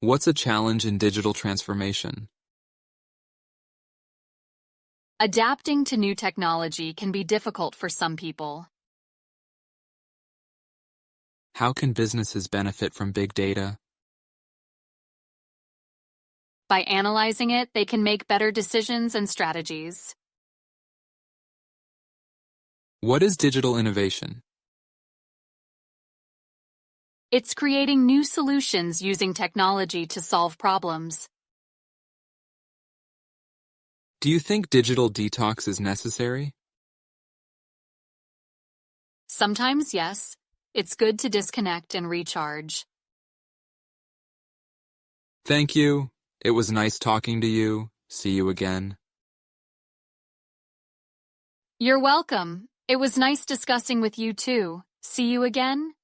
What's a challenge in digital transformation? Adapting to new technology can be difficult for some people. How can businesses benefit from big data? By analyzing it, they can make better decisions and strategies. What is digital innovation? It's creating new solutions using technology to solve problems. Do you think digital detox is necessary? Sometimes, yes. It's good to disconnect and recharge. Thank you. It was nice talking to you. See you again. You're welcome. It was nice discussing with you too. See you again.